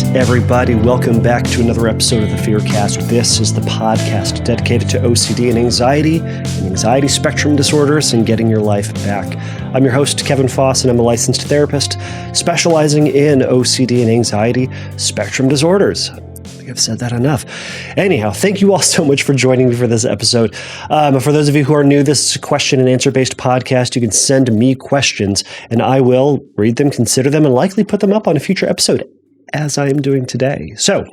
everybody. Welcome back to another episode of the Fearcast. This is the podcast dedicated to OCD and anxiety spectrum disorders, and getting your life back. I'm your host, Kevin Foss, and I'm a licensed therapist specializing in OCD and anxiety spectrum disorders. I think I've said that enough. Anyhow, thank you all so much for joining me for this episode. For those of you who are new, this is a question and answer based podcast. You can send me questions and I will read them, consider them, and likely put them up on a future episode, as I am doing today. So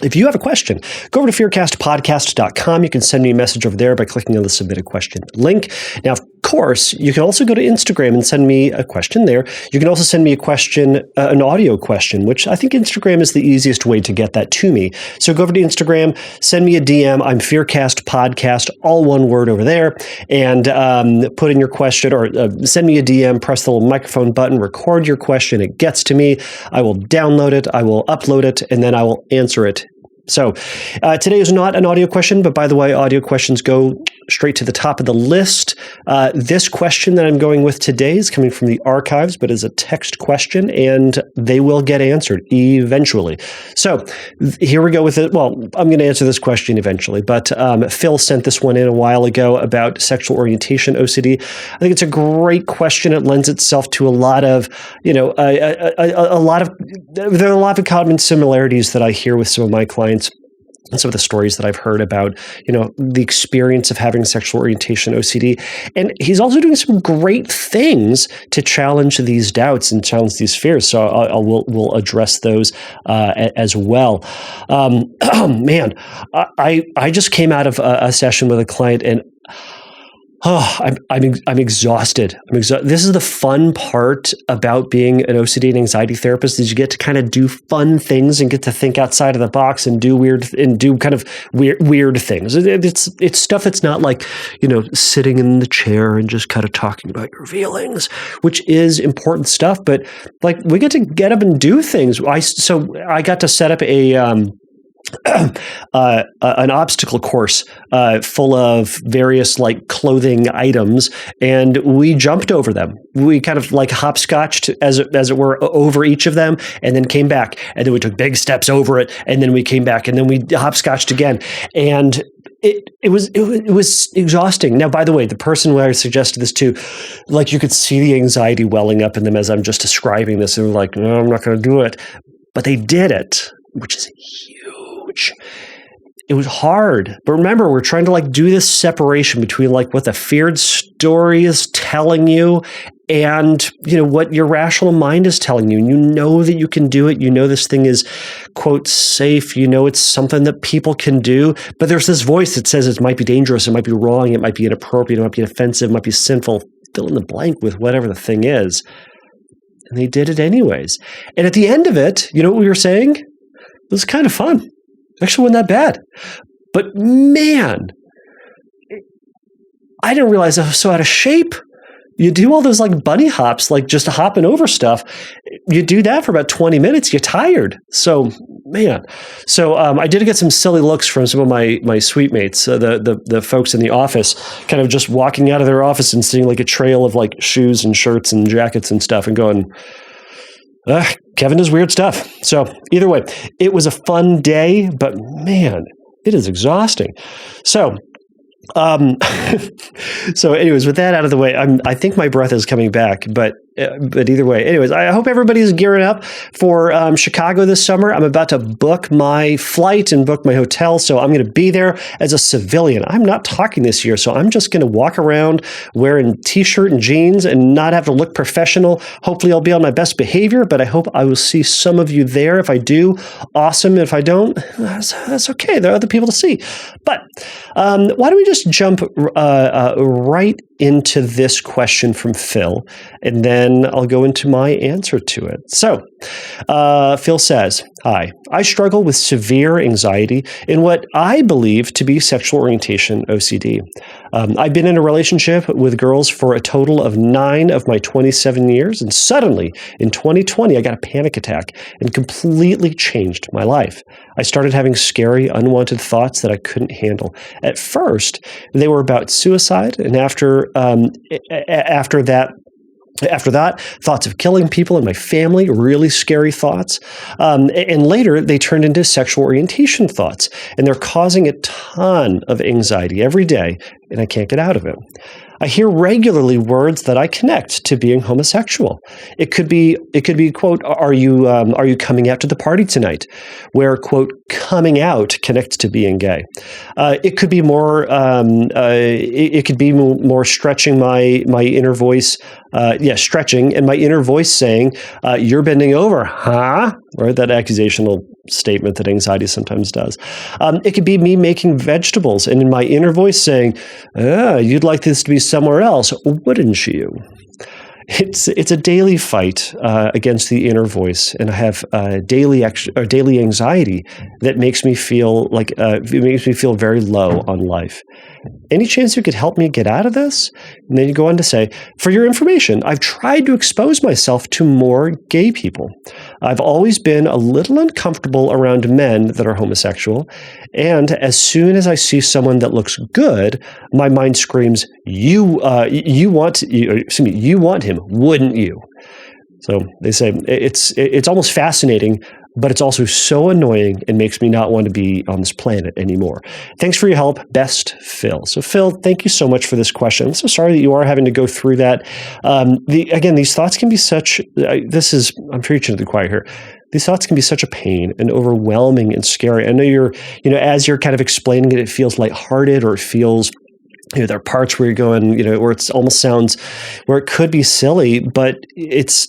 if you have a question, go over to fearcastpodcast.com. You can send me a message over there by clicking on the submit a question link. Now, of course, you can also go to Instagram and send me a question there. You can also send me a question, an audio question, which I think Instagram is the easiest way to get that to me. So go over to Instagram, send me a DM. I'm Fearcast Podcast, all one word over there, and put in your question, or send me a DM, press the little microphone button, record your question. It gets to me. I will download it. I will upload it, and then I will answer it. So today is not an audio question, but by the way, audio questions go straight to the top of the list. This question that I'm going with today is coming from the archives, but is a text question, and they will get answered eventually. So here we go with it. Well, I'm going to answer this question eventually, but Phil sent this one in a while ago about sexual orientation OCD. I think it's a great question. It lends itself to a lot of, there are a lot of common similarities that I hear with some of my clients. And some of the stories that I've heard about, the experience of having sexual orientation OCD. And he's also doing some great things to challenge these doubts and challenge these fears. So we'll address those as well. Man, I just came out of a session with a client, and I'm exhausted. This is the fun part about being an OCD and anxiety therapist, is you get to kind of do fun things and get to think outside of the box and do weird things. It's stuff that's not like, sitting in the chair and just kind of talking about your feelings, which is important stuff. But like, we get to get up and do things. So I got to set up an obstacle course full of various like clothing items, and we jumped over them. We kind of like hopscotched as it were over each of them, and then came back, and then we took big steps over it, and then we came back, and then we hopscotched again, and it was exhausting. Now, by the way, the person who I suggested this to, like, you could see the anxiety welling up in them as I'm just describing this, and they're like, no, I'm not going to do it, but they did it, which is huge. It was hard. But remember, we're trying to like do this separation between like what the feared story is telling you and, what your rational mind is telling you. And you know that you can do it. You know this thing is, quote, safe. You know it's something that people can do. But there's this voice that says it might be dangerous. It might be wrong. It might be inappropriate. It might be offensive. It might be sinful. Fill in the blank with whatever the thing is. And they did it anyways. And at the end of it, you know what we were saying? It was kind of fun. Actually wasn't that bad. But man, I didn't realize I was so out of shape. You do all those like bunny hops, like just hopping over stuff. You do that for about 20 minutes, you're tired. So, man. So I did get some silly looks from some of my suite mates, the folks in the office, kind of just walking out of their office and seeing like a trail of like shoes and shirts and jackets and stuff and going, Kevin does weird stuff. So either way, it was a fun day, but man, it is exhausting. So, anyways, with that out of the way, I think my breath is coming back, but either way, anyways, I hope everybody's gearing up for Chicago this summer. I'm about to book my flight and book my hotel, so I'm going to be there as a civilian. I'm not talking this year, so I'm just going to walk around wearing t-shirt and jeans and not have to look professional. Hopefully, I'll be on my best behavior, but I hope I will see some of you there. If I do, awesome. If I don't, that's okay. There are other people to see. But why don't we just jump right into this question from Phil, and then I'll go into my answer to it. So, Phil says, hi, I struggle with severe anxiety in what I believe to be sexual orientation OCD. I've been in a relationship with girls for a total of 9 of my 27 years, and suddenly, in 2020, I got a panic attack and completely changed my life. I started having scary, unwanted thoughts that I couldn't handle. At first, they were about suicide, and after that, After that, thoughts of killing people in my family, really scary thoughts. And later, they turned into sexual orientation thoughts. And they're causing a ton of anxiety every day, and I can't get out of it. I hear regularly words that I connect to being homosexual. It could be quote, are you coming out to the party tonight? Where quote, coming out connects to being gay. It could be more stretching my inner voice. Stretching and my inner voice saying, "You're bending over, huh?" Right, that accusational statement that anxiety sometimes does. It could be me making vegetables and in my inner voice saying, "You'd like this to be somewhere else, wouldn't you?" It's a daily fight against the inner voice, and I have daily anxiety that makes me feel very low on life. Any chance you could help me get out of this? And then you go on to say, for your information, I've tried to expose myself to more gay people. I've always been a little uncomfortable around men that are homosexual. And as soon as I see someone that looks good, my mind screams, you want him, wouldn't you? So they say it's almost fascinating, but it's also so annoying and makes me not want to be on this planet anymore. Thanks for your help. Best, Phil. So Phil, thank you so much for this question. I'm so sorry that you are having to go through that. These thoughts can be such, I'm preaching to the choir here. These thoughts can be such a pain and overwhelming and scary. I know as you're kind of explaining it, it feels lighthearted, or it feels, there are parts where you're going, where it almost sounds, where it could be silly, but it's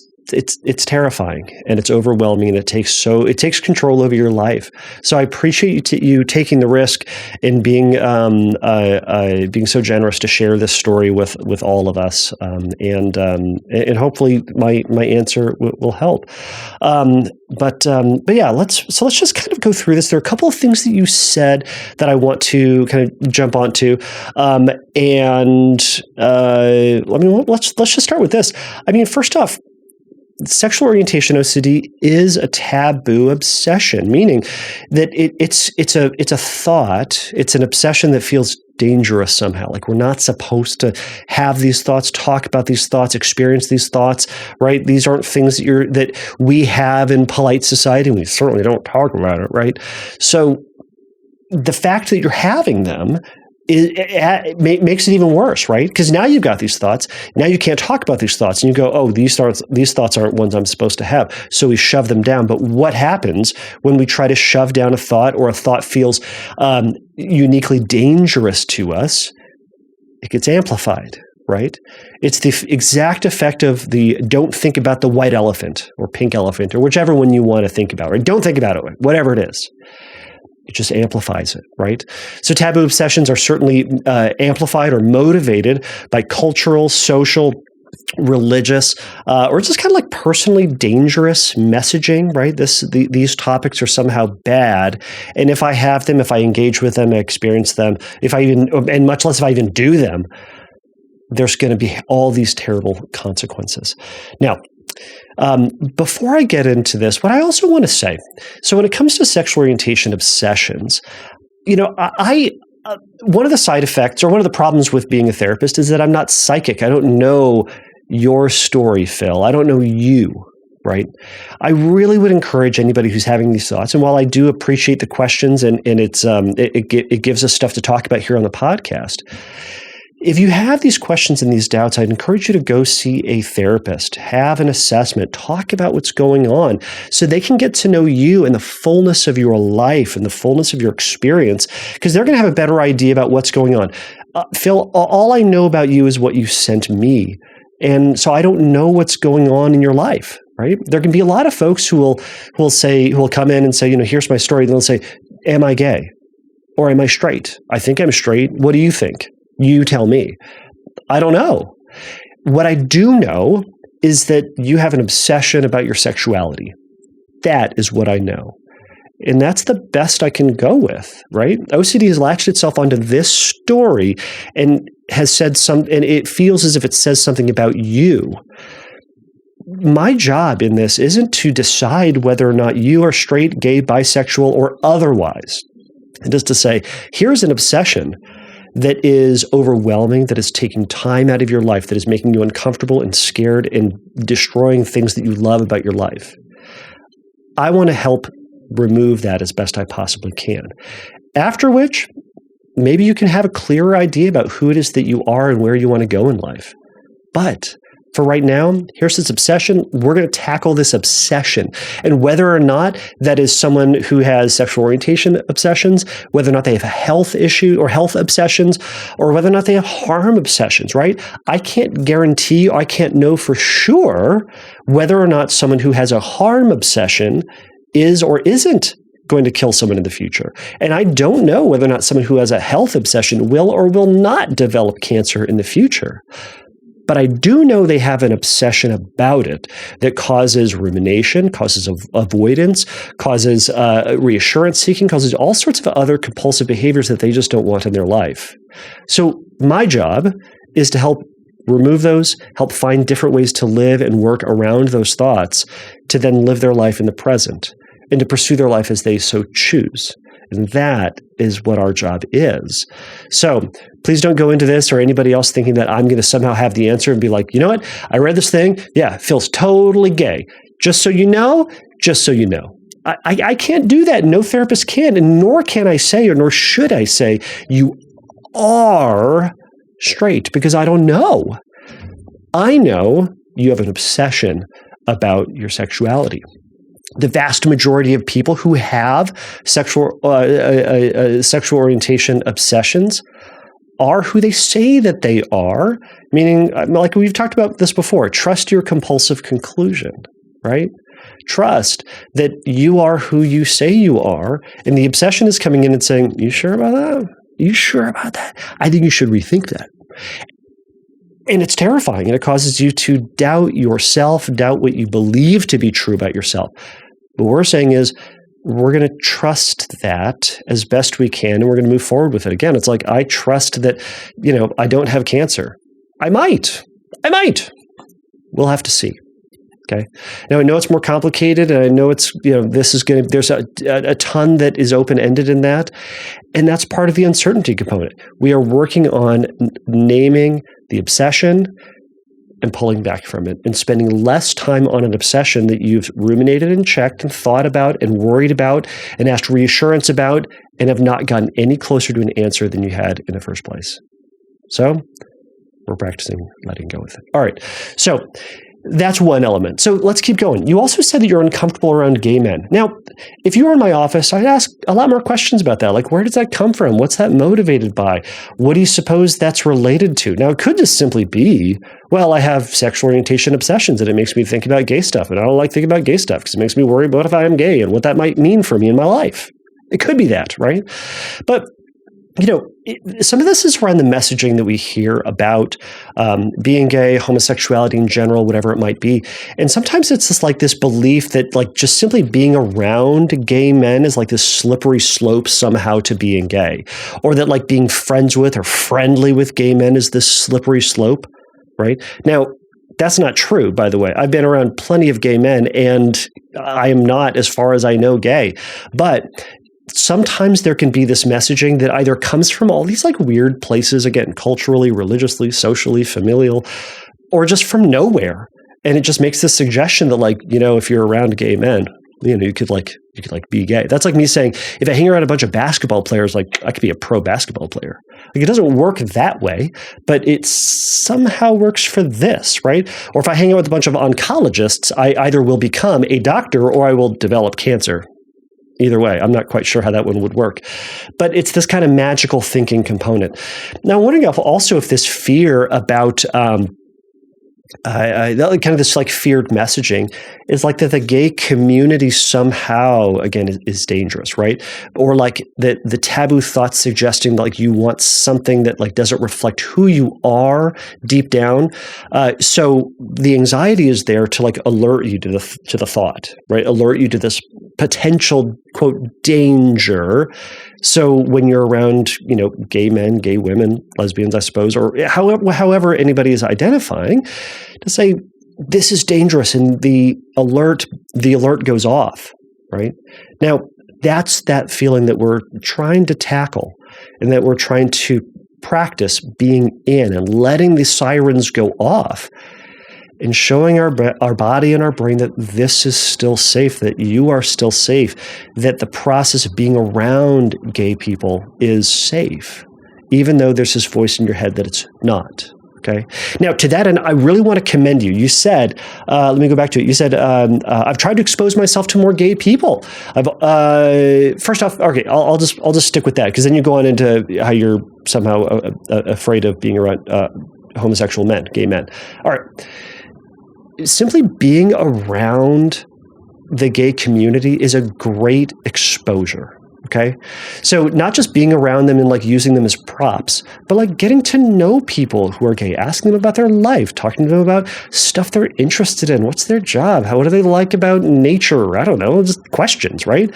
terrifying and it's overwhelming, and it takes control over your life. So I appreciate you taking the risk and being so generous to share this story with all of us, and hopefully my answer will help. But let's just kind of go through this. There are a couple of things that you said that I want to kind of jump onto, let's just start with this. First off, sexual orientation OCD is a taboo obsession, meaning that it's a thought, it's an obsession that feels dangerous somehow. Like we're not supposed to have these thoughts, talk about these thoughts, experience these thoughts, right? These aren't things that we have in polite society. We certainly don't talk about it, right? So the fact that you're having them makes it even worse, right? Because now you've got these thoughts. Now you can't talk about these thoughts, and you go, "Oh, these thoughts aren't ones I'm supposed to have." So we shove them down. But what happens when we try to shove down a thought, or a thought feels uniquely dangerous to us? It gets amplified, right? It's the exact effect of the "don't think about the white elephant" or pink elephant, or whichever one you want to think about, right? Don't think about it, whatever it is. It just amplifies it, right? So taboo obsessions are certainly amplified or motivated by cultural, social, religious, or just kind of like personally dangerous messaging, right? These topics are somehow bad, and if I have them, if I engage with them, I experience them, and much less if I even do them, there's going to be all these terrible consequences. Now, before I get into this, what I also want to say, so when it comes to sexual orientation obsessions, one of the side effects, or one of the problems with being a therapist, is that I'm not psychic. I don't know your story, Phil. I don't know you, right? I really would encourage anybody who's having these thoughts, and while I do appreciate the questions, and it gives us stuff to talk about here on the podcast, if you have these questions and these doubts, I'd encourage you to go see a therapist, have an assessment, talk about what's going on, so they can get to know you and the fullness of your life and the fullness of your experience, because they're going to have a better idea about what's going on. Phil, all I know about you is what you sent me. And so I don't know what's going on in your life, right? There can be a lot of folks who will come in and say, here's my story. Then they'll say, am I gay? Or am I straight? I think I'm straight. What do you think? You tell me. I don't know. What I do know is that you have an obsession about your sexuality. That is what I know. And that's the best I can go with, right? OCD has latched itself onto this story and has said and it feels as if it says something about you. My job in this isn't to decide whether or not you are straight, gay, bisexual, or otherwise. It is to say, here's an obsession that is overwhelming, that is taking time out of your life, that is making you uncomfortable and scared and destroying things that you love about your life. I want to help remove that as best I possibly can. After which, maybe you can have a clearer idea about who it is that you are and where you want to go in life. But for right now, here's this obsession. We're going to tackle this obsession. And whether or not that is someone who has sexual orientation obsessions, whether or not they have a health issue or health obsessions, or whether or not they have harm obsessions, right? I can't guarantee, or I can't know for sure whether or not someone who has a harm obsession is or isn't going to kill someone in the future. And I don't know whether or not someone who has a health obsession will or will not develop cancer in the future. But I do know they have an obsession about it that causes rumination, causes avoidance, causes reassurance seeking, causes all sorts of other compulsive behaviors that they just don't want in their life. So my job is to help remove those, help find different ways to live and work around those thoughts to then live their life in the present and to pursue their life as they so choose. And that is what our job is. So please don't go into this or anybody else thinking that I'm going to somehow have the answer and be like, you know what? I read this thing. Yeah, it feels totally gay. Just so you know, just so you know. I can't do that. No therapist can. And nor can I say, or nor should I say, you are straight, because I don't know. I know you have an obsession about your sexuality. The vast majority of people who have sexual orientation obsessions are who they say that they are, meaning, like we've talked about this before, trust your compulsive conclusion, right? Trust that you are who you say you are, and the obsession is coming in and saying, you sure about that? You sure about that? I think you should rethink that. And it's terrifying, and it causes you to doubt yourself, doubt what you believe to be true about yourself. What we're saying is we're going to trust that as best we can, and we're going to move forward with it. Again, it's like, I trust that, I don't have cancer. I might. We'll have to see. Okay. Now, I know it's more complicated, and I know it's, there's a ton that is open-ended in that. And that's part of the uncertainty component. We are working on naming the obsession and pulling back from it and spending less time on an obsession that you've ruminated and checked and thought about and worried about and asked reassurance about and have not gotten any closer to an answer than you had in the first place. So we're practicing letting go with it. All right. So that's one element. So let's keep going. You also said that you're uncomfortable around gay men. Now, if you were in my office, I'd ask a lot more questions about that. Like, where does that come from? What's that motivated by? What do you suppose that's related to? Now, it could just simply be, well, I have sexual orientation obsessions and it makes me think about gay stuff. And I don't like thinking about gay stuff because it makes me worry about if I am gay and what that might mean for me in my life. It could be that, right? But some of this is around the messaging that we hear about being gay, homosexuality in general, whatever it might be. And sometimes it's this belief that just simply being around gay men is like this slippery slope somehow to being gay, or that being friends with or friendly with gay men is this slippery slope, right? Now, that's not true, by the way. I've been around plenty of gay men, and I am not, as far as I know, gay. But sometimes there can be this messaging that either comes from all these weird places, again, culturally, religiously, socially, familial, or just from nowhere. And it just makes this suggestion that if you're around gay men, you could be gay. That's like me saying, if I hang around a bunch of basketball players, I could be a pro basketball player. It doesn't work that way, but it somehow works for this, right? Or if I hang out with a bunch of oncologists, I either will become a doctor or I will develop cancer. Either way, I'm not quite sure how that one would work. But it's this kind of magical thinking component. Now, I'm wondering if this fear about kind of this feared messaging is that the gay community somehow, again, is dangerous, right? Or the taboo thoughts suggesting you want something that doesn't reflect who you are deep down. So the anxiety is there to alert you to the thought, right? Alert you to this potential, quote, danger. So when you're around, gay men, gay women, lesbians, I suppose, or however anybody is identifying, to say this is dangerous, and the alert goes off, right? Now, that's that feeling that we're trying to tackle, and that we're trying to practice being in and letting the sirens go off and showing our body and our brain that this is still safe, that you are still safe, that the process of being around gay people is safe, even though there's this voice in your head that it's not. Okay. Now, to that end, I really want to commend you. You said, let me go back to it. You said, I've tried to expose myself to more gay people. First off, okay, I'll just stick with that, because then you go on into how you're somehow afraid of being around homosexual men, gay men. All right. Simply being around the gay community is a great exposure. Okay. So not just being around them and like using them as props, but like getting to know people who are gay, asking them about their life, talking to them about stuff they're interested in. What's their job? What do they like about nature? I don't know, just questions, right?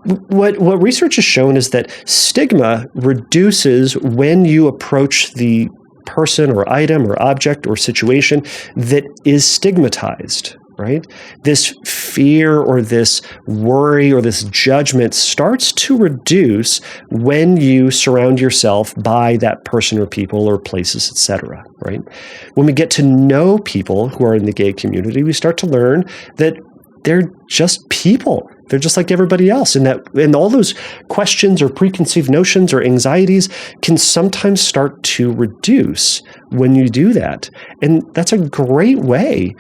What research has shown is that stigma reduces when you approach the person or item or object or situation that is stigmatized. Right? This fear or this worry or this judgment starts to reduce when you surround yourself by that person or people or places, etc. Right? When we get to know people who are in the gay community, we start to learn that they're just people. They're just like everybody else, and all those questions or preconceived notions or anxieties can sometimes start to reduce when you do that. And that's a great way.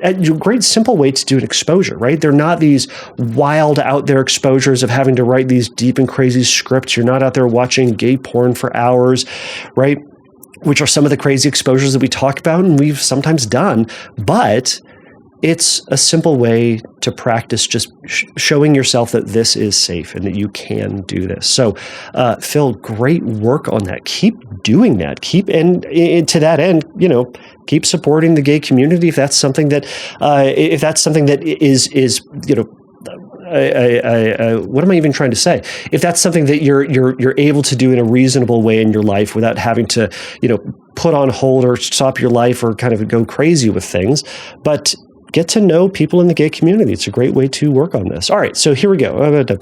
A great simple way to do an exposure, right? They're not these wild out there exposures of having to write these deep and crazy scripts. You're not out there watching gay porn for hours, right? Which are some of the crazy exposures that we talk about and we've sometimes done. But it's a simple way to practice just showing yourself that this is safe and that you can do this. So, Phil, great work on that. Keep doing that. And to that end, keep supporting the gay community if that's something that is what am I even trying to say? If that's something that you're able to do in a reasonable way in your life without having to, put on hold or stop your life or kind of go crazy with things, but get to know people in the gay community. It's a great way to work on this. All right, so here we go. I'm going to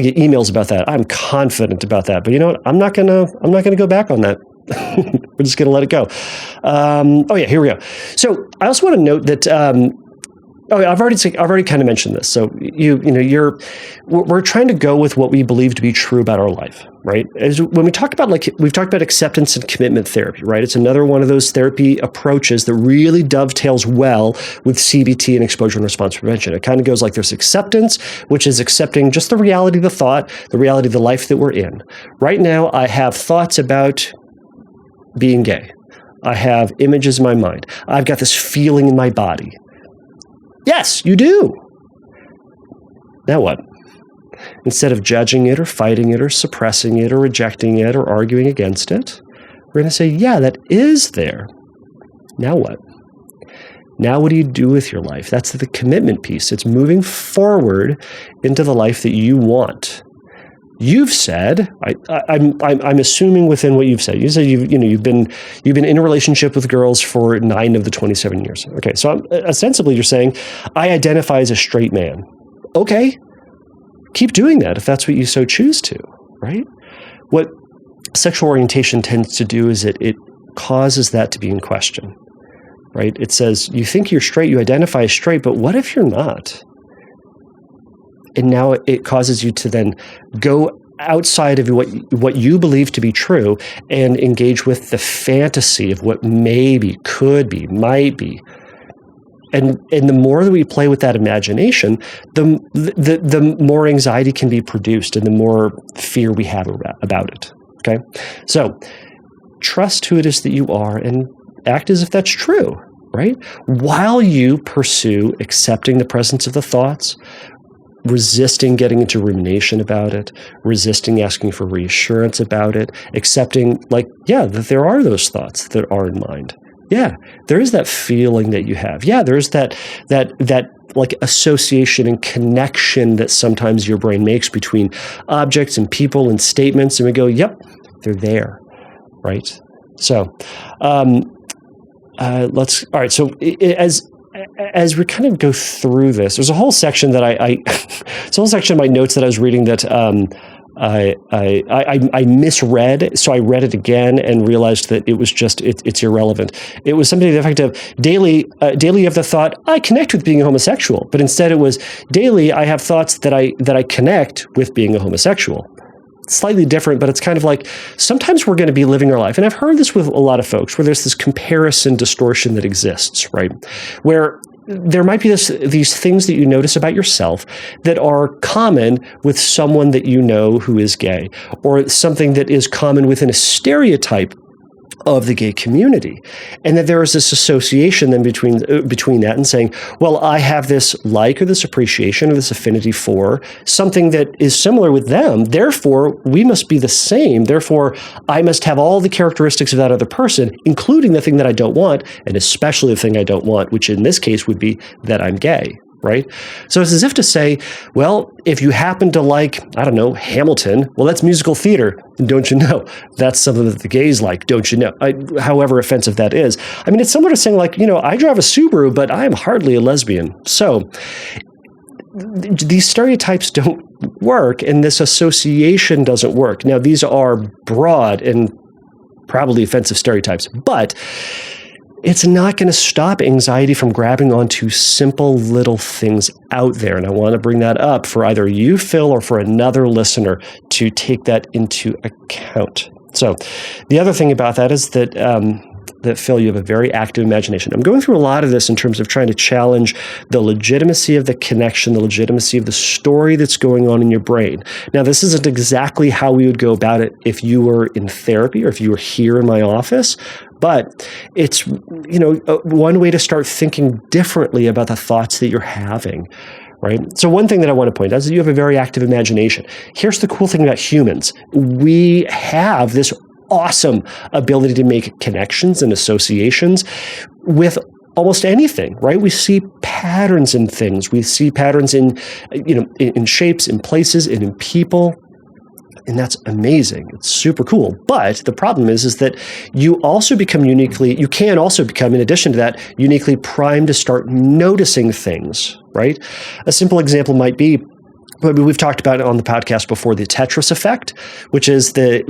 get emails about that. I'm confident about that, but you know what? I'm not gonna go back on that. We're just gonna let it go. Here we go. So I also want to note that. I've already kind of mentioned this. So we're trying to go with what we believe to be true about our life, right? When we talk about we've talked about acceptance and commitment therapy, right? It's another one of those therapy approaches that really dovetails well with CBT and exposure and response prevention. It kind of goes like there's acceptance, which is accepting just the reality of the thought, the reality of the life that we're in. Right now, I have thoughts about being gay. I have images in my mind. I've got this feeling in my body. Yes, you do. Now what? Instead of judging it or fighting it or suppressing it or rejecting it or arguing against it, we're going to say, yeah, that is there. Now what? Now what do you do with your life? That's the commitment piece. It's moving forward into the life that you want. You've said, I'm assuming within what you've said. You said you've been in a relationship with girls for 9 of the 27 years. Okay, so ostensibly you're saying, I identify as a straight man. Okay, keep doing that if that's what you so choose to, right? What sexual orientation tends to do is it causes that to be in question, right? It says, you think you're straight, you identify as straight, but what if you're not? And now it causes you to then go outside of what you believe to be true and engage with the fantasy of what maybe, could be, might be. And the more that we play with that imagination, the more anxiety can be produced and the more fear we have about it. Okay? So trust who it is that you are and act as if that's true, right? While you pursue accepting the presence of the thoughts, resisting getting into rumination about it, resisting asking for reassurance about it, accepting that there are those thoughts that are in mind. Yeah, there is that feeling that you have. Yeah, there's that like association and connection that sometimes your brain makes between objects and people and statements, and we go, yep, they're there, right? So, all right. So as we kind of go through this, there's a whole section that it's a whole section of my notes that I was reading that I misread, so I read it again and realized that it was just it's irrelevant. It was something to the effect of daily you have the thought I connect with being a homosexual, but instead it was daily I have thoughts that I connect with being a homosexual. Slightly different, but it's kind of like sometimes we're going to be living our life, and I've heard this with a lot of folks, where there's this comparison distortion that exists, right? Where there might be these things that you notice about yourself that are common with someone that you know who is gay, or something that is common within a stereotype of the gay community, and that there is this association then between that and saying, well, I have this like or this appreciation or this affinity for something that is similar with them, therefore we must be the same, therefore I must have all the characteristics of that other person, including the thing that I don't want, and especially the thing I don't want, which in this case would be that I'm gay. Right? So it's as if to say, well, if you happen to like, I don't know, Hamilton, well, that's musical theater. Don't you know? That's something that the gays like, don't you know? However offensive that is. I mean, it's similar to saying like, I drive a Subaru, but I am hardly a lesbian. So these stereotypes don't work, and this association doesn't work. Now, these are broad and probably offensive stereotypes, but it's not going to stop anxiety from grabbing onto simple little things out there. And I want to bring that up for either you, Phil, or for another listener to take that into account. So the other thing about that is that Phil, you have a very active imagination. I'm going through a lot of this in terms of trying to challenge the legitimacy of the connection, the legitimacy of the story that's going on in your brain. Now, this isn't exactly how we would go about it if you were in therapy or if you were here in my office, but it's, one way to start thinking differently about the thoughts that you're having. Right? So one thing that I want to point out is that you have a very active imagination. Here's the cool thing about humans. We have this awesome ability to make connections and associations with almost anything, right? We see patterns in things. We see patterns in shapes, in places, and in people. And that's amazing. It's super cool. But the problem is that you can also become, in addition to that, uniquely primed to start noticing things, right? A simple example might be, we've talked about it on the podcast before, the Tetris effect, which is the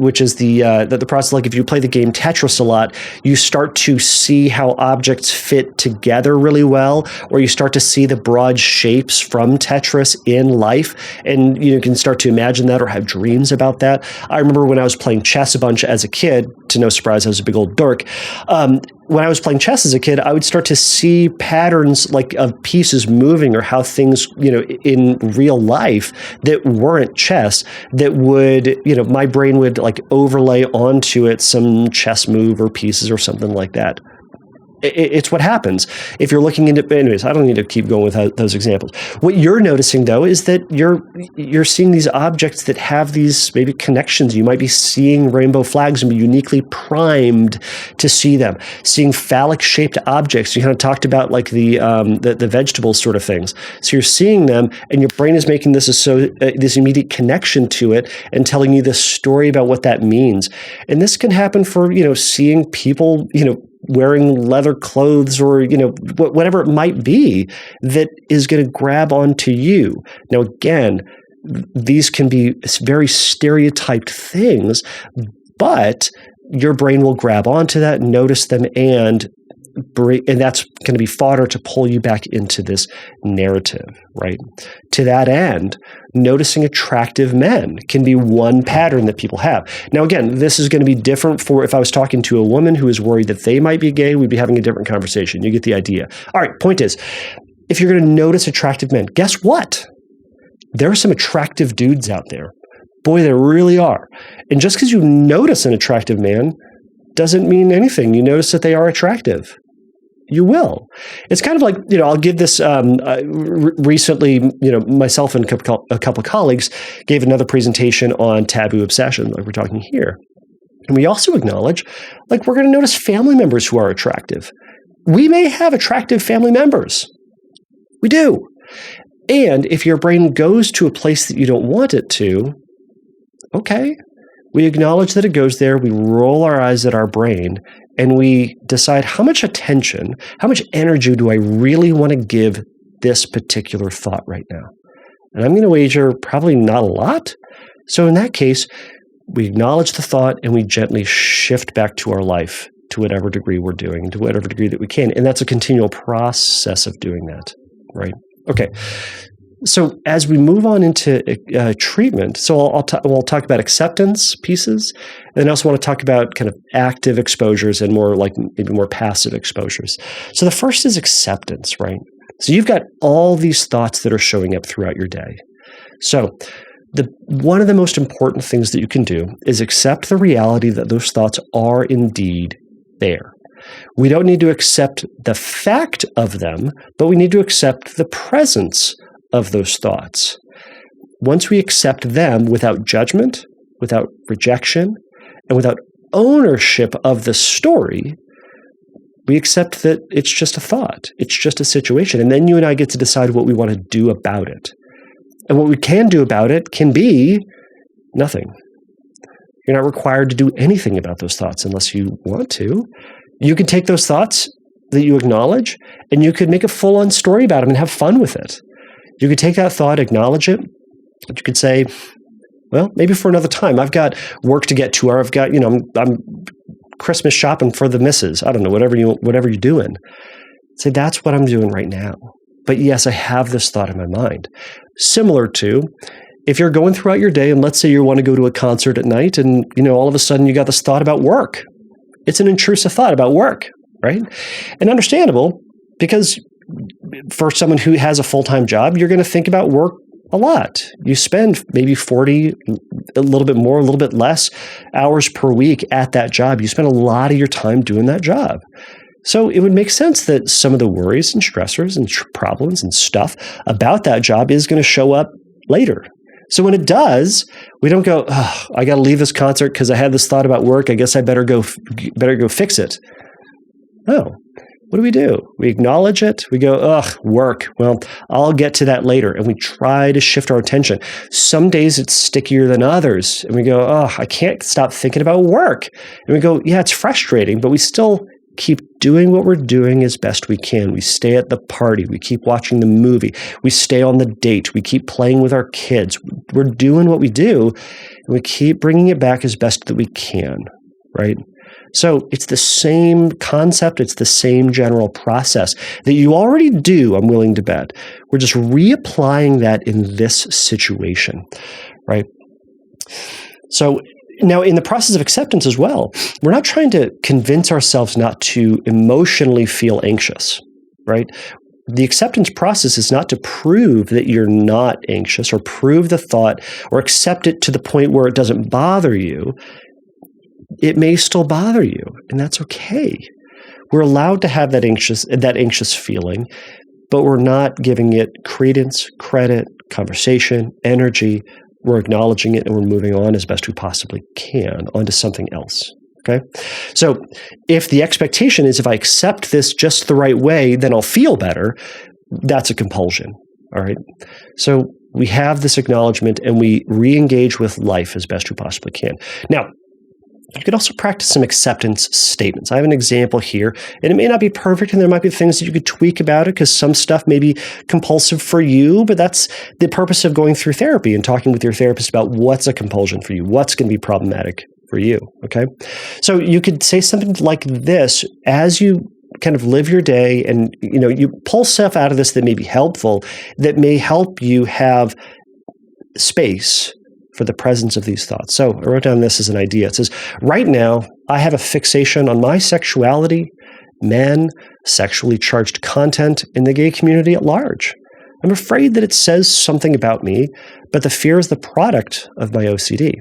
process. Like if you play the game Tetris a lot, you start to see how objects fit together really well, or you start to see the broad shapes from Tetris in life, and you can start to imagine that or have dreams about that. I remember when I was playing chess a bunch as a kid. To no surprise, I was a big old dork. When I was playing chess as a kid, I would start to see patterns like of pieces moving, or how things, in real life that weren't chess, that would, my brain would like overlay onto it some chess move or pieces or something like that. It's what happens if you're looking into. Anyways, I don't need to keep going with those examples. What you're noticing, though, is that you're seeing these objects that have these maybe connections. You might be seeing rainbow flags and be uniquely primed to see them. Seeing phallic-shaped objects. You kind of talked about like the vegetable sort of things. So you're seeing them, and your brain is making this immediate connection to it and telling you this story about what that means. And this can happen for seeing people wearing leather clothes, or whatever it might be that is going to grab onto you. Now, again, these can be very stereotyped things, but your brain will grab onto that, notice them, and that's going to be fodder to pull you back into this narrative, right? To that end, noticing attractive men can be one pattern that people have. Now, again, this is going to be different for if I was talking to a woman who is worried that they might be gay, we'd be having a different conversation. You get the idea. All right, point is, if you're going to notice attractive men, guess what? There are some attractive dudes out there. Boy, there really are. And just because you notice an attractive man doesn't mean anything. You notice that they are attractive. You will. It's kind of like, I'll give this recently, myself and a couple of colleagues gave another presentation on taboo obsession, like we're talking here. And we also acknowledge, like, we're going to notice family members who are attractive. We may have attractive family members. We do. And if your brain goes to a place that you don't want it to, okay, we acknowledge that it goes there, we roll our eyes at our brain, and we decide how much attention, how much energy do I really want to give this particular thought right now? And I'm going to wager probably not a lot, So in that case, we acknowledge the thought and we gently shift back to our life to whatever degree we're doing, to whatever degree that we can. And that's a continual process of doing that, right? Okay. So as we move on into treatment, so we'll talk about acceptance pieces, and I also want to talk about kind of active exposures and more like maybe more passive exposures. So the first is acceptance, right? So you've got all these thoughts that are showing up throughout your day. So one of the most important things that you can do is accept the reality that those thoughts are indeed there. We don't need to accept the fact of them, but we need to accept the presence of those thoughts. Once we accept them without judgment, without rejection, and without ownership of the story, we accept that it's just a thought. It's just a situation. And then you and I get to decide what we want to do about it. And what we can do about it can be nothing. You're not required to do anything about those thoughts unless you want to. You can take those thoughts that you acknowledge, and you could make a full-on story about them and have fun with it. You could take that thought, acknowledge it. You could say, well, maybe for another time. I've got work to get to, or I've got, I'm Christmas shopping for the missus. I don't know, whatever you're doing. Say, that's what I'm doing right now. But yes, I have this thought in my mind. Similar to if you're going throughout your day, and let's say you want to go to a concert at night, and all of a sudden you got this thought about work. It's an intrusive thought about work, right? And understandable, because for someone who has a full-time job, you're going to think about work a lot. You spend maybe 40, a little bit more, a little bit less hours per week at that job. You spend a lot of your time doing that job. So it would make sense that some of the worries and stressors and problems and stuff about that job is going to show up later. So when it does, we don't go, oh, I got to leave this concert because I had this thought about work. I guess I better go fix it. No. What do? We acknowledge it. We go, ugh, work. Well, I'll get to that later. And we try to shift our attention. Some days it's stickier than others. And we go, oh, I can't stop thinking about work. And we go, yeah, it's frustrating, but we still keep doing what we're doing as best we can. We stay at the party. We keep watching the movie. We stay on the date. We keep playing with our kids. We're doing what we do, and we keep bringing it back as best that we can, right? So it's the same concept. It's the same general process that you already do, I'm willing to bet. We're just reapplying that in this situation, right? So now in the process of acceptance as well, we're not trying to convince ourselves not to emotionally feel anxious, right? The acceptance process is not to prove that you're not anxious or prove the thought or accept it to the point where it doesn't bother you. It may still bother you, and that's okay. We're allowed to have that anxious feeling, but we're not giving it credence, credit, conversation, energy. We're acknowledging it, and we're moving on as best we possibly can onto something else. Okay? So if the expectation is if I accept this just the right way, then I'll feel better, that's a compulsion. All right? So we have this acknowledgement, and we re-engage with life as best we possibly can. Now, you could also practice some acceptance statements. I have an example here, and it may not be perfect, and there might be things that you could tweak about it because some stuff may be compulsive for you, but that's the purpose of going through therapy and talking with your therapist about what's a compulsion for you, what's going to be problematic for you, okay? So you could say something like this as you kind of live your day, and you pull stuff out of this that may be helpful, that may help you have space for the presence of these thoughts. So I wrote down this as an idea. It says, right now, I have a fixation on my sexuality, men, sexually charged content, and the gay community at large. I'm afraid that it says something about me, but the fear is the product of my OCD.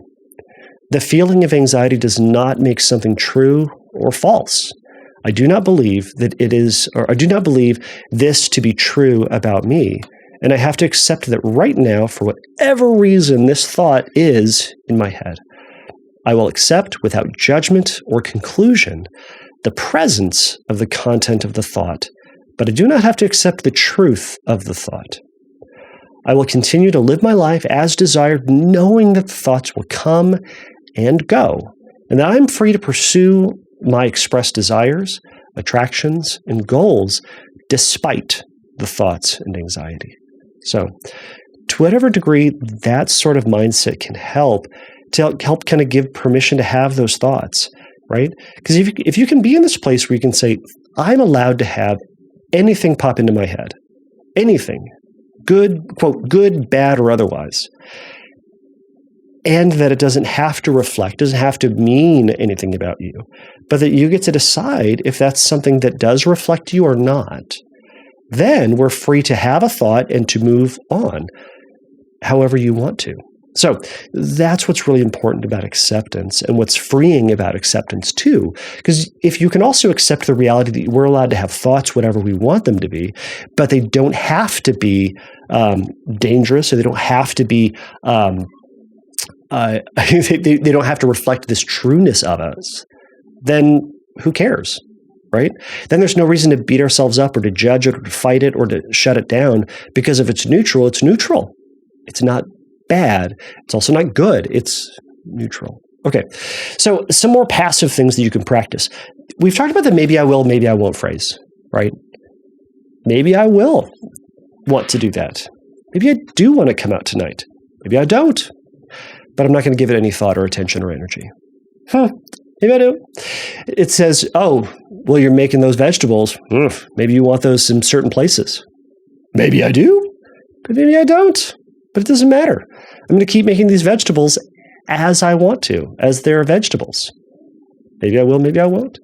The feeling of anxiety does not make something true or false. I do not believe that it is, or I do not believe this to be true about me. And I have to accept that right now, for whatever reason this thought is in my head. I will accept without judgment or conclusion the presence of the content of the thought, but I do not have to accept the truth of the thought. I will continue to live my life as desired, knowing that the thoughts will come and go, and that I'm free to pursue my expressed desires, attractions, and goals despite the thoughts and anxiety. So to whatever degree that sort of mindset can help to help kind of give permission to have those thoughts, right? Because if you can be in this place where you can say, I'm allowed to have anything pop into my head, anything, good, quote, good, bad, or otherwise, and that it doesn't have to reflect, doesn't have to mean anything about you, but that you get to decide if that's something that does reflect you or not, then we're free to have a thought and to move on however you want to. So that's what's really important about acceptance and what's freeing about acceptance too. Because if you can also accept the reality that we're allowed to have thoughts whatever we want them to be, but they don't have to be dangerous, or they don't have to be they don't have to reflect this trueness of us, then who cares, right? Then there's no reason to beat ourselves up or to judge it or to fight it or to shut it down, because if it's neutral, it's neutral. It's not bad. It's also not good. It's neutral. Okay, so some more passive things that you can practice. We've talked about the maybe I will, maybe I won't phrase, right? Maybe I will want to do that. Maybe I do want to come out tonight. Maybe I don't. But I'm not going to give it any thought or attention or energy. Maybe I do. It says, oh, well, you're making those vegetables. Maybe you want those in certain places. Maybe I do, but maybe I don't. But it doesn't matter. I'm going to keep making these vegetables as I want to, as they're vegetables. Maybe I will, maybe I won't.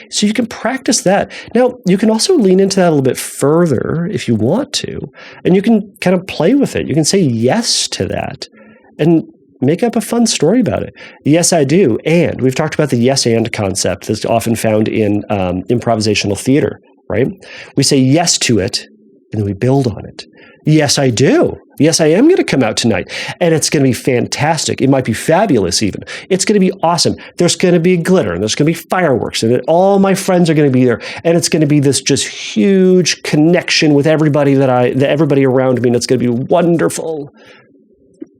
So you can practice that. Now, you can also lean into that a little bit further if you want to, and you can kind of play with it. You can say yes to that and make up a fun story about it. Yes, I do. And we've talked about the yes and concept that's often found in improvisational theater, right? We say yes to it, and then we build on it. Yes, I do. Yes, I am going to come out tonight, and it's going to be fantastic. It might be fabulous even. It's going to be awesome. There's going to be glitter, and there's going to be fireworks, and all my friends are going to be there, and it's going to be this just huge connection with everybody everybody around me, and it's going to be wonderful.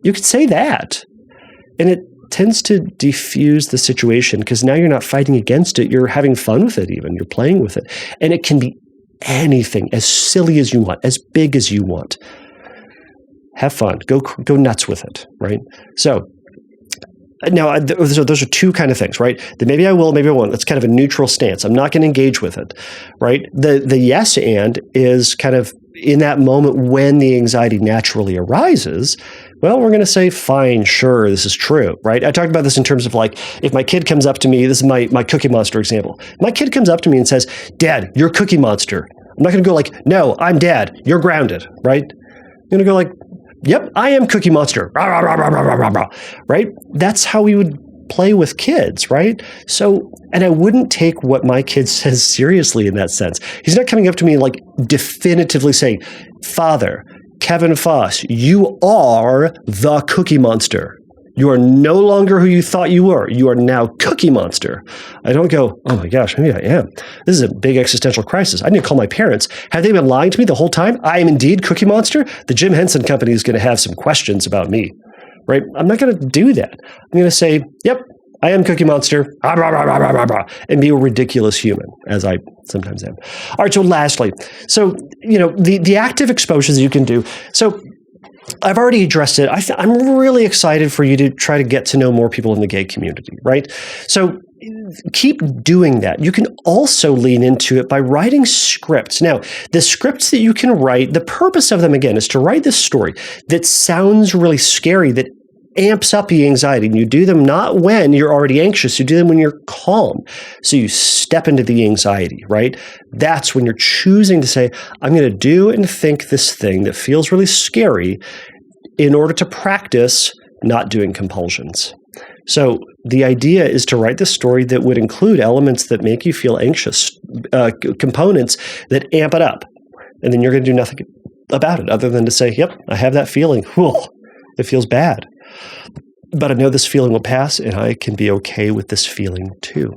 You could say that, and it tends to diffuse the situation because now you're not fighting against it. You're having fun with it even. You're playing with it, and it can be anything, as silly as you want, as big as you want. Have fun. Go nuts with it, right? So now those are two kind of things, right? The maybe I will, maybe I won't. That's kind of a neutral stance. I'm not going to engage with it, right? The yes and is kind of in that moment when the anxiety naturally arises. Well, we're going to say, fine, sure, this is true, right? I talked about this in terms of like, if my kid comes up to me, this is my Cookie Monster example. My kid comes up to me and says, Dad, you're Cookie Monster. I'm not going to go like, no, I'm Dad, you're grounded, right? I'm going to go like, yep, I am Cookie Monster, rah, rah, rah, rah, rah, rah, rah, right? That's how we would play with kids, right? So, and I wouldn't take what my kid says seriously in that sense. He's not coming up to me and like definitively saying, Father, Kevin Foss, you are the Cookie Monster. You are no longer who you thought you were. You are now Cookie Monster. I don't go, oh my gosh, maybe I am. This is a big existential crisis. I need to call my parents. Have they been lying to me the whole time? I am indeed Cookie Monster. The Jim Henson Company is going to have some questions about me, right? I'm not going to do that. I'm going to say, yep, I am Cookie Monster, rah, rah, rah, rah, rah, rah, and be a ridiculous human, as I sometimes am. All right, so lastly, the active exposures you can do. So I've already addressed it. I'm really excited for you to try to get to know more people in the gay community, right? So keep doing that. You can also lean into it by writing scripts. Now, the scripts that you can write, the purpose of them, again, is to write this story that sounds really scary, that amps up the anxiety. And you do them not when you're already anxious. You do them when you're calm. So you step into the anxiety, right? That's when you're choosing to say, I'm going to do and think this thing that feels really scary in order to practice not doing compulsions. So the idea is to write this story that would include elements that make you feel anxious, components that amp it up. And then you're going to do nothing about it other than to say, yep, I have that feeling. Whew, it feels bad. But I know this feeling will pass, and I can be okay with this feeling too.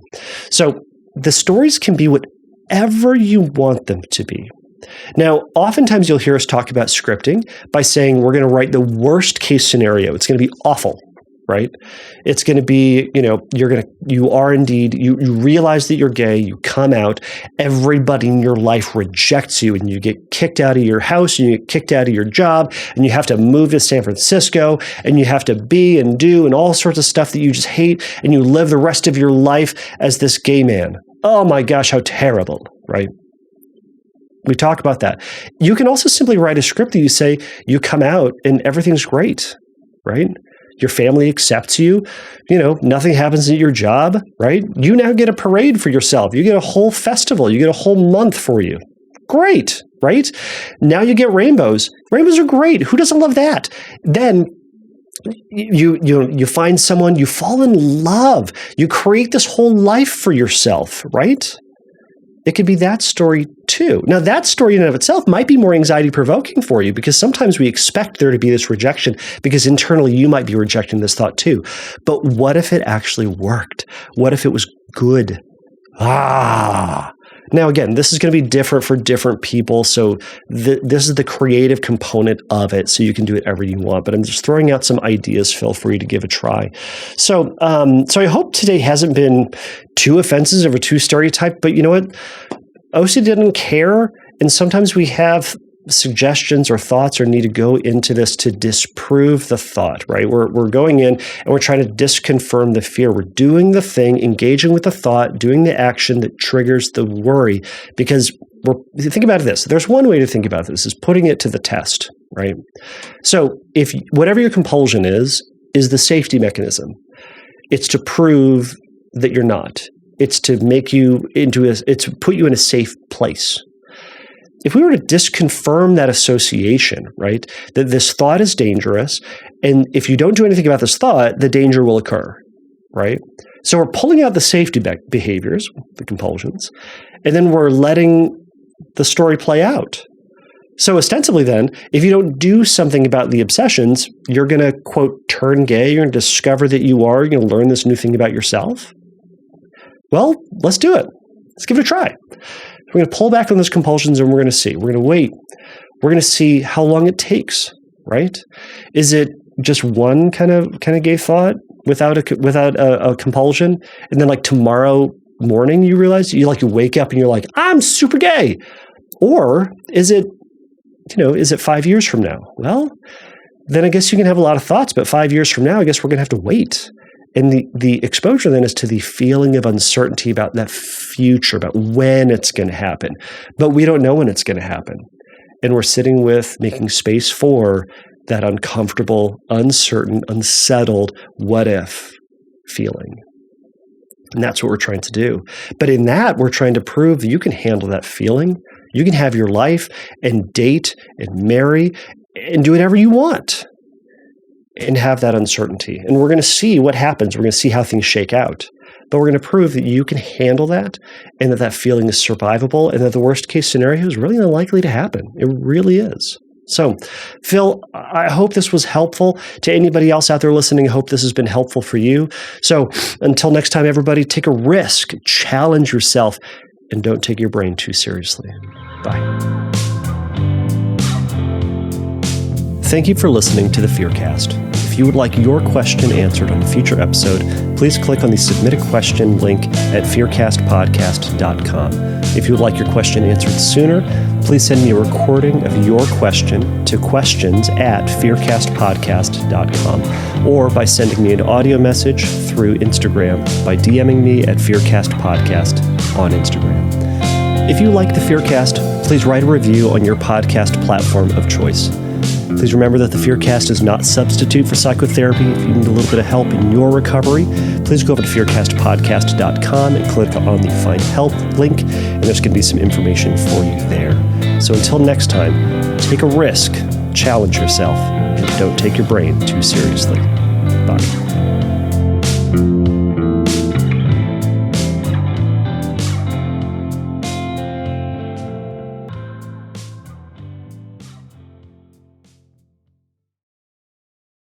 So the stories can be whatever you want them to be. Now, oftentimes you'll hear us talk about scripting by saying we're going to write the worst case scenario. It's going to be awful. right? It's going to be, you realize that you're gay, you come out, everybody in your life rejects you, and you get kicked out of your house, and you get kicked out of your job, and you have to move to San Francisco, and you have to be and do and all sorts of stuff that you just hate, and you live the rest of your life as this gay man. Oh my gosh, how terrible, right? We talk about that. You can also simply write a script that you say, you come out and everything's great, right? Your family accepts you. Nothing happens at your job, right? You now get a parade for yourself. You get a whole festival. You get a whole month for you. Great, right? Now you get rainbows. Rainbows are great. Who doesn't love that? Then you find someone, you fall in love. You create this whole life for yourself, right? It could be that story too. Now, that story in and of itself might be more anxiety provoking for you, because sometimes we expect there to be this rejection because internally you might be rejecting this thought too. But what if it actually worked? What if it was good? Now, again, this is going to be different for different people. So this is the creative component of it. So you can do whatever you want. But I'm just throwing out some ideas, Phil, for you to give a try. So I hope today hasn't been too offensive or too stereotyped. But you know what? OCD doesn't care. And sometimes we have suggestions or thoughts or need to go into this to disprove the thought, right? We're going in and we're trying to disconfirm the fear. We're doing the thing, engaging with the thought, doing the action that triggers the worry, because think about this. There's one way to think about this, is putting it to the test, right? So if whatever your compulsion is the safety mechanism. It's to prove that you're not. It's to make you it's to put you in a safe place. If we were to disconfirm that association, right, that this thought is dangerous, and if you don't do anything about this thought, the danger will occur, right? So we're pulling out the safety behaviors, the compulsions, and then we're letting the story play out. So ostensibly then, if you don't do something about the obsessions, you're going to, quote, turn gay, you're going to discover that you are, you're going to learn this new thing about yourself. Well, let's do it. Let's give it a try. We're going to pull back on those compulsions and we're going to see. We're going to wait. We're going to see how long it takes, right? Is it just one kind of gay thought without a compulsion? And then like tomorrow morning you realize you wake up and you're like, I'm super gay. Or is it 5 years from now? Well, then I guess you can have a lot of thoughts, but 5 years from now, I guess we're going to have to wait. And the exposure then is to the feeling of uncertainty about that future, about when it's going to happen. But we don't know when it's going to happen. And we're sitting with making space for that uncomfortable, uncertain, unsettled, what if feeling. And that's what we're trying to do. But in that, we're trying to prove that you can handle that feeling. You can have your life and date and marry and do whatever you want. And have that uncertainty. And we're going to see what happens. We're going to see how things shake out. But we're going to prove that you can handle that and that feeling is survivable and that the worst case scenario is really unlikely to happen. It really is. So, Phil, I hope this was helpful to anybody else out there listening. I hope this has been helpful for you. So until next time, everybody, take a risk, challenge yourself, and don't take your brain too seriously. Bye. Thank you for listening to the Fearcast. If you would like your question answered on a future episode, please click on the Submit a Question link at fearcastpodcast.com. If you would like your question answered sooner, please send me a recording of your question to questions@fearcastpodcast.com or by sending me an audio message through Instagram by DMing me at fearcastpodcast on Instagram. If you like the Fearcast, please write a review on your podcast platform of choice. Please remember that the Fearcast is not a substitute for psychotherapy. If you need a little bit of help in your recovery, please go over to fearcastpodcast.com and click on the Find Help link, and there's going to be some information for you there. So until next time, take a risk, challenge yourself, and don't take your brain too seriously.